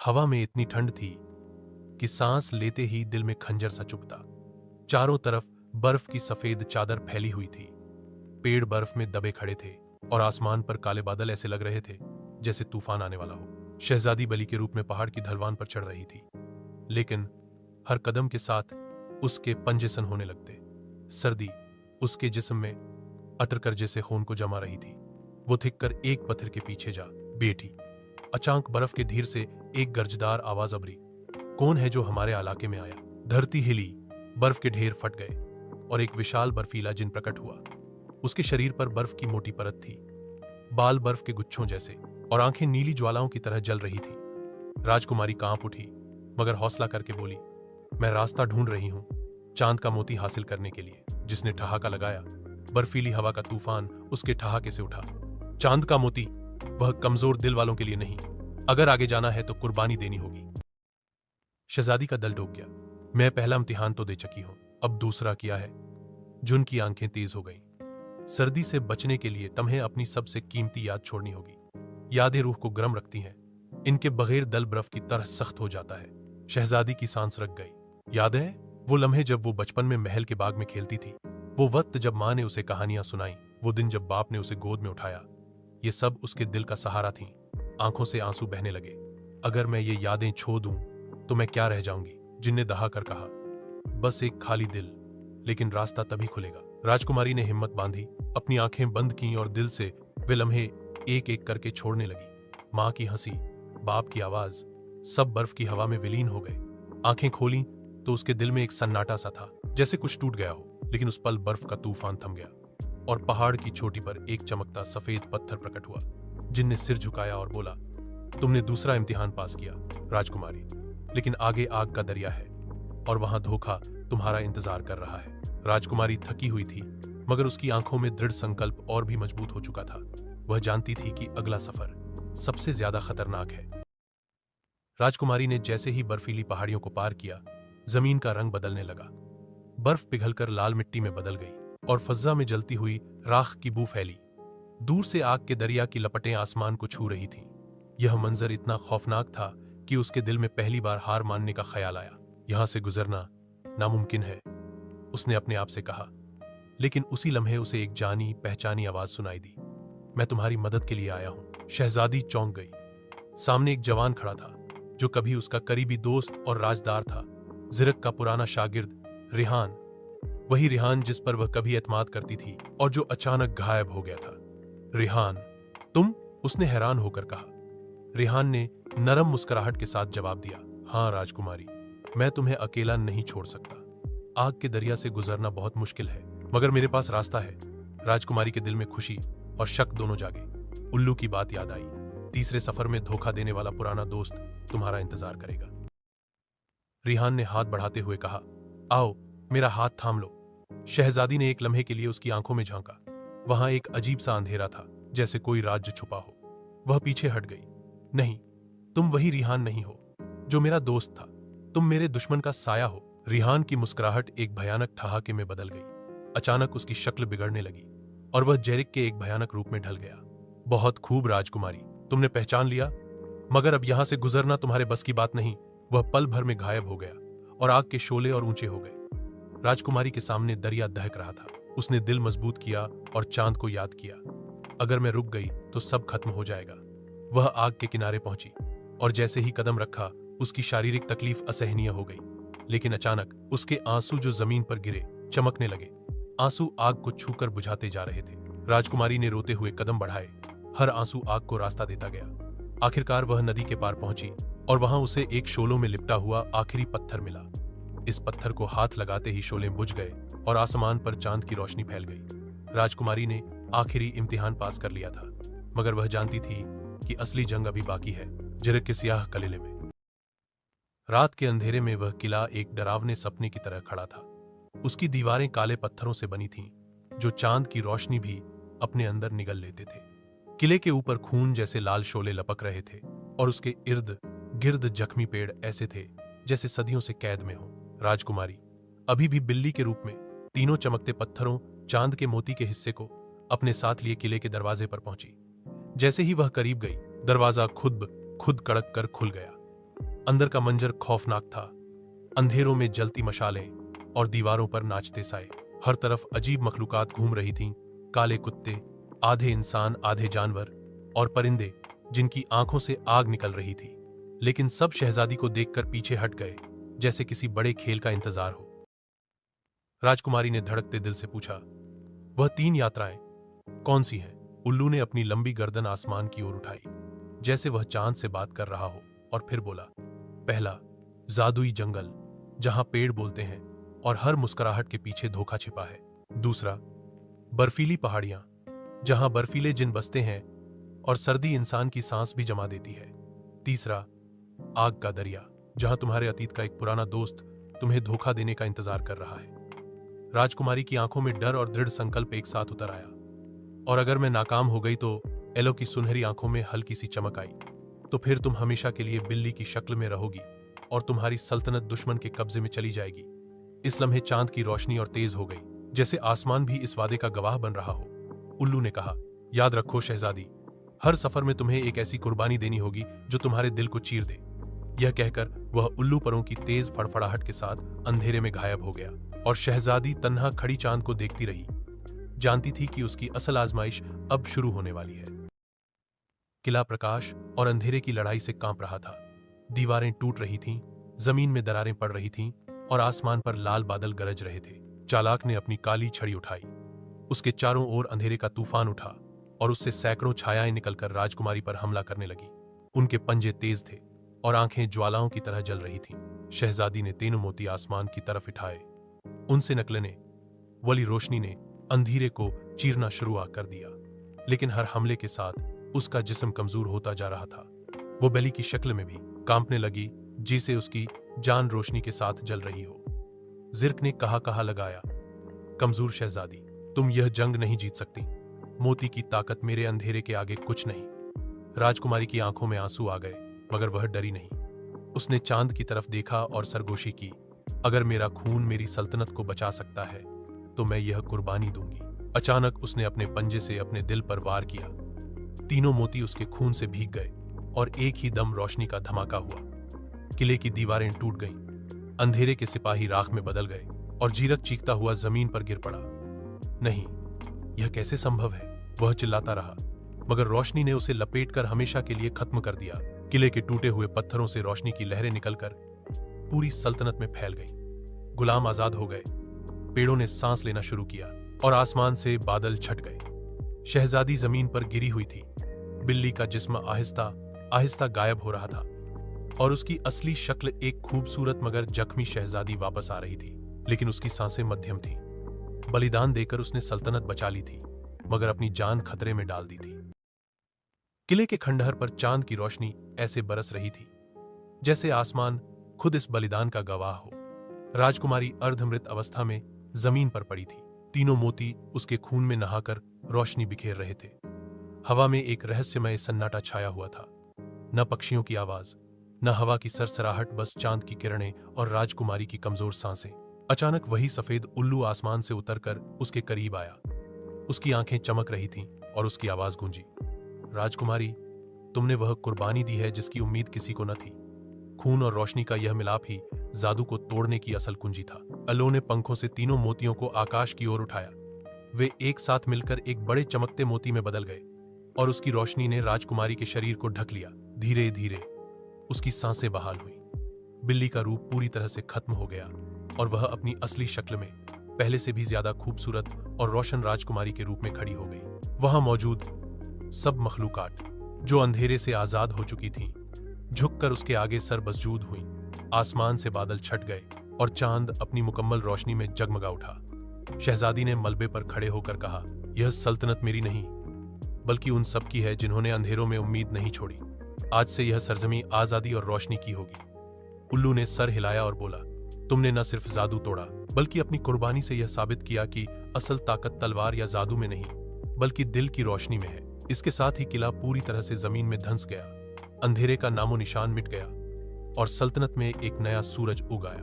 हवा में इतनी ठंड थी कि सांस लेते ही दिल में खंजर सा चुभता। चारों तरफ बर्फ की सफेद चादर फैली हुई थी। पेड़ बर्फ में दबे खड़े थे और आसमान पर काले बादल ऐसे लग रहे थे जैसे तूफान आने वाला हो। शहजादी बलि के रूप में पहाड़ की ढलवान पर चढ़ रही थी, लेकिन हर कदम के साथ उसके पंजे सन होने लगते। सर्दी उसके जिस्म में अतरकर जैसे खून को जमा रही थी। वो थिक कर एक पत्थर के पीछे जा बैठी। अचानक बर्फ के धीर से एक गर्जदार आवाज अबरी, कौन है जो हमारे इलाके में आया? धरती हिली, बर्फ के ढेर फट गए और एक विशाल बर्फीला जिन प्रकट हुआ। उसके शरीर पर बर्फ की मोटी परत थी, बाल बर्फ के गुच्छों जैसे और आंखें नीली ज्वालाओं की तरह जल रही थी। राजकुमारी कांप उठी, मगर हौसला करके बोली, मैं रास्ता ढूंढ रही हूं चांद का मोती हासिल करने के लिए। जिसने ठहाका लगाया, बर्फीली हवा का तूफान उसके ठहाके से उठा। चांद का मोती, वह कमजोर दिल वालों के लिए नहीं। अगर आगे जाना है तो कुर्बानी देनी होगी। शहजादी का दल डूब गया। मैं पहला इम्तिहान तो दे चुकी हूं, अब दूसरा किया है? जुन की आंखें तेज हो गईं। सर्दी से बचने के लिए तुम्हें अपनी सबसे कीमती याद छोड़नी होगी। यादें रूह को गर्म रखती हैं, इनके बगैर दल बर्फ की तरह सख्त हो जाता है। शहजादी की सांस रक गई। याद है वो लम्हे जब वो बचपन में महल के बाग में खेलती थी, वो वक्त जब माँ ने उसे कहानियां सुनाई, वो दिन जब बाप ने उसे गोद में उठाया। ये सब उसके दिल का सहारा थी। आंखों से आंसू बहने लगे। अगर मैं ये यादें छो दूं तो मैं क्या रह जाऊंगी? जिन ने दहा कर कहा, बस एक खाली दिल, लेकिन रास्ता तभी खुलेगा। राजकुमारी ने हिम्मत बांधी, अपनी आंखें बंद की और दिल से वे लम्हे एक एक करके छोड़ने लगी। माँ की हंसी, बाप की आवाज, सब बर्फ की हवा में विलीन हो गए। आंखें खोली तो उसके दिल में एक सन्नाटा सा था, जैसे कुछ टूट गया हो। लेकिन उस पल बर्फ का तूफान थम गया और पहाड़ की चोटी पर एक चमकता सफेद पत्थर प्रकट हुआ। जिन ने सिर झुकाया और बोला, तुमने दूसरा इम्तिहान पास किया राजकुमारी, लेकिन आगे आग का दरिया है और वहां धोखा तुम्हारा इंतजार कर रहा है। राजकुमारी थकी हुई थी, मगर उसकी आंखों में दृढ़ संकल्प और भी मजबूत हो चुका था। वह जानती थी कि अगला सफर सबसे ज्यादा खतरनाक है। राजकुमारी ने जैसे ही बर्फीली पहाड़ियों को पार किया, जमीन का रंग बदलने लगा। बर्फ पिघलकर लाल मिट्टी में बदल गई और फज्जा में जलती हुई राख की बू फैली। दूर से आग के दरिया की लपटें आसमान को छू रही थीं। यह मंजर इतना खौफनाक था कि उसके दिल में पहली बार हार मानने का ख्याल आया। यहां से गुजरना नामुमकिन है, उसने अपने आप से कहा। लेकिन उसी लम्हे उसे एक जानी पहचानी आवाज सुनाई दी, मैं तुम्हारी मदद के लिए आया हूं। शहजादी चौंक गई। सामने एक जवान खड़ा था जो कभी उसका करीबी दोस्त और राजदार था, जिरक का पुराना शागिर्द रिहान। वही रिहान जिस पर वह कभी एतमाद करती थी और जो अचानक गायब हो गया था। रिहान, तुम? उसने हैरान होकर कहा। रिहान ने नरम मुस्कुराहट के साथ जवाब दिया, हाँ राजकुमारी, मैं तुम्हें अकेला नहीं छोड़ सकता। आग के दरिया से गुजरना बहुत मुश्किल है, मगर मेरे पास रास्ता है। राजकुमारी के दिल में खुशी और शक दोनों जागे। उल्लू की बात याद आई, तीसरे सफर में धोखा देने वाला पुराना दोस्त तुम्हारा इंतजार करेगा। रिहान ने हाथ बढ़ाते हुए कहा, आओ मेरा हाथ थाम लो। शहजादी ने एक लम्हे के लिए उसकी आंखों में झांका। वहां एक अजीब सा अंधेरा था, जैसे कोई राज्य छुपा हो। वह पीछे हट गई। नहीं, तुम वही रिहान नहीं हो जो मेरा दोस्त था, तुम मेरे दुश्मन का साया हो। रिहान की मुस्कुराहट एक भयानक ठहाके में बदल गई। अचानक उसकी शक्ल बिगड़ने लगी और वह जेरिक के एक भयानक रूप में ढल गया। बहुत खूब राजकुमारी, तुमने पहचान लिया, मगर अब यहां से गुजरना तुम्हारे बस की बात नहीं। वह पल भर में गायब हो गया और आग के शोले और ऊंचे हो गए। राजकुमारी के सामने दरिया दहक रहा था। उसने दिल मजबूत किया और चांद को याद किया। अगर मैं रुक गई तो सब खत्म हो जाएगा। वह आग के किनारे पहुंची और जैसे ही कदम रखा, उसकी शारीरिक तकलीफ असहनीय हो गई। लेकिन अचानक उसके आंसू जो जमीन पर गिरे, चमकने लगे। आंसू आग को छूकर बुझाते जा रहे थे। राजकुमारी ने रोते हुए कदम बढ़ाए। हर आंसू आग को रास्ता देता गया। आखिरकार वह नदी के पार पहुंची और वहां उसे एक शोलों में लिपटा हुआ आखिरी पत्थर मिला। इस पत्थर को हाथ लगाते ही शोले बुझ गए और आसमान पर चांद की रोशनी फैल गई। राजकुमारी ने आखिरी इम्तिहान पास कर लिया था, मगर वह जानती थी कि असली जंग अभी बाकी है, जिरक के सियाह कलिले में। रात के अंधेरे में वह किला एक डरावने सपने की तरह खड़ा था। उसकी दीवारें काले पत्थरों से बनी थीं, जो चांद की रोशनी भी अपने अंदर निगल लेते थे। किले के ऊपर खून जैसे लाल शोले लपक रहे थे और उसके इर्द गिर्द जख्मी पेड़ ऐसे थे जैसे सदियों से कैद में हो। राजकुमारी अभी भी बिल्ली के रूप में तीनों चमकते पत्थरों, चांद के मोती के हिस्से को अपने साथ लिए किले के दरवाजे पर पहुंची। जैसे ही वह करीब गई, दरवाजा खुद कड़क कर खुल गया। अंदर का मंजर खौफनाक था। अंधेरों में जलती मशालें और दीवारों पर नाचते साए। हर तरफ अजीब मखलूकात घूम रही थीं, काले कुत्ते, आधे इंसान आधे जानवर, और परिंदे जिनकी आंखों से आग निकल रही थी। लेकिन सब शहजादी को देखकर पीछे हट गए, जैसे किसी बड़े खेल का इंतजार हो। राजकुमारी ने धड़कते दिल से पूछा, वह 3 यात्राएं कौन सी हैं? उल्लू ने अपनी लंबी गर्दन आसमान की ओर उठाई, जैसे वह चांद से बात कर रहा हो, और फिर बोला, पहला, जादुई जंगल, जहां पेड़ बोलते हैं और हर मुस्कुराहट के पीछे धोखा छिपा है। दूसरा, बर्फीली पहाड़ियां, जहां बर्फीले जिन बसते हैं और सर्दी इंसान की सांस भी जमा देती है। तीसरा, आग का दरिया, जहां तुम्हारे अतीत का एक पुराना दोस्त तुम्हें धोखा देने का इंतजार कर रहा है। राजकुमारी की आंखों में डर और दृढ़ संकल्प एक साथ उतर आया। और अगर मैं नाकाम हो गई तो? एलो की सुनहरी आंखों में हल्की सी चमक आई। तो फिर तुम हमेशा के लिए बिल्ली की शक्ल में रहोगी और तुम्हारी सल्तनत दुश्मन के कब्जे में चली जाएगी। इस लम्हे चांद की रोशनी और तेज हो गई, जैसे आसमान भी इस वादे का गवाह बन रहा हो। उल्लू ने कहा, याद रखो शहजादी, हर सफर में तुम्हें एक ऐसी कुर्बानी देनी होगी जो तुम्हारे दिल को चीर दे। यह कहकर वह उल्लू परों की तेज फड़फड़ाहट के साथ अंधेरे में गायब हो गया, और शहजादी तन्हा खड़ी चांद को देखती रही, जानती थी कि उसकी असल आजमाइश अब शुरू होने वाली है। किला प्रकाश और अंधेरे की लड़ाई से कांप रहा था। दीवारें टूट रही थीं, जमीन में दरारें पड़ रही थीं, और आसमान पर लाल बादल गरज रहे थे। चालाक ने अपनी काली छड़ी उठाई। उसके चारों ओर अंधेरे का तूफान उठा, और उससे सैकड़ों छायाएं निकलकर राजकुमारी पर हमला करने लगी। उनके पंजे तेज थे और आंखें ज्वालाओं की तरह जल रही थीं। शहजादी ने तीनों मोती आसमान की तरफ उठाए। उनसे निकलने वाली रोशनी ने अंधेरे को चीरना शुरू कर दिया, लेकिन हर हमले के साथ उसका जिस्म कमजोर होता जा रहा था। वो बैली की शक्ल में भी कांपने लगी, जिसे उसकी जान रोशनी के साथ जल रही हो। जिर्क ने कहा लगाया, कमजोर शहजादी, तुम यह जंग नहीं जीत सकती। मोती की ताकत मेरे अंधेरे के आगे कुछ नहीं। राजकुमारी की आंखों में आंसू आ गए, मगर वह डरी नहीं। उसने चांद की तरफ देखा और सरगोशी की, अगर मेरा खून मेरी सल्तनत को बचा सकता है तो मैं यह कुर्बानी दूंगी। अचानक उसने अपने पंजे से अपने दिल पर वार किया। तीनों मोती उसके खून से भीग गए और एक ही दम रोशनी का धमाका हुआ। किले की दीवारें टूट गईं, अंधेरे के सिपाही राख में बदल गए और जीरक चीखता हुआ जमीन पर गिर पड़ा। नहीं, यह कैसे संभव है? वह चिल्लाता रहा, मगर रोशनी ने उसे लपेटकर हमेशा के लिए खत्म कर दिया। किले के टूटे हुए पत्थरों से रोशनी की लहरें निकलकर पूरी सल्तनत में फैल गईं। गुलाम आजाद हो गए, पेड़ों ने सांस लेना शुरू किया और आसमान से बादल छट गए। शहजादी जमीन पर गिरी हुई थी। बिल्ली का जिस्म आहिस्ता आहिस्ता गायब हो रहा था, और उसकी असली शक्ल एक खूबसूरत मगर जख्मी शहजादी वापस आ रही थी। लेकिन उसकी सांसें मध्यम थीं। बलिदान देकर उसने सल्तनत बचा ली थी, मगर अपनी जान खतरे में डाल दी थी। किले के खंडहर पर चांद की रोशनी ऐसे बरस रही थी जैसे आसमान खुद इस बलिदान का गवाह हो। राजकुमारी अर्धमृत अवस्था में जमीन पर पड़ी थी। तीनों मोती उसके खून में नहाकर रोशनी बिखेर रहे थे। हवा में एक रहस्यमय सन्नाटा छाया हुआ था। न पक्षियों की आवाज, न हवा की सरसराहट, बस चांद की किरणें और राजकुमारी की कमजोर सांसें। अचानक वही सफेद उल्लू आसमान से उतरकर उसके करीब आया। उसकी आंखें चमक रही थीं और उसकी आवाज गूंजी, राजकुमारी, तुमने वह कुर्बानी दी है जिसकी उम्मीद किसी को न थी। खून और रोशनी का यह मिलाप ही जादू को तोड़ने की असल कुंजी था। अलो ने पंखों से तीनों मोतियों को आकाश की ओर उठाया। वे एक साथ मिलकर एक बड़े चमकते मोती में बदल गए, और उसकी रोशनी ने राजकुमारी के शरीर को ढक लिया। धीरे धीरे उसकी सांसें बहाल हुई। बिल्ली का रूप पूरी तरह से खत्म हो गया, और वह अपनी असली शक्ल में पहले से भी ज्यादा खूबसूरत और रोशन राजकुमारी के रूप में खड़ी हो गई। वहां मौजूद सब मखलूकात जो अंधेरे से आजाद हो चुकी थीं, झुककर उसके आगे सरबसजूद हुईं। आसमान से बादल छट गए और चांद अपनी मुकम्मल रोशनी में जगमगा उठा। शहजादी ने मलबे पर खड़े होकर कहा, यह सल्तनत मेरी नहीं, बल्कि उन सब की है जिन्होंने अंधेरों में उम्मीद नहीं छोड़ी। आज से यह सरजमी आजादी और रोशनी की होगी। उल्लू ने सर हिलाया और बोला, तुमने न सिर्फ जादू तोड़ा, बल्कि अपनी कुर्बानी से यह साबित किया कि असल ताकत तलवार या जादू में नहीं, बल्कि दिल की रोशनी में है। इसके साथ ही किला पूरी तरह से जमीन में धंस गया। अंधेरे का नामो निशान मिट गया और सल्तनत में एक नया सूरज उग आया।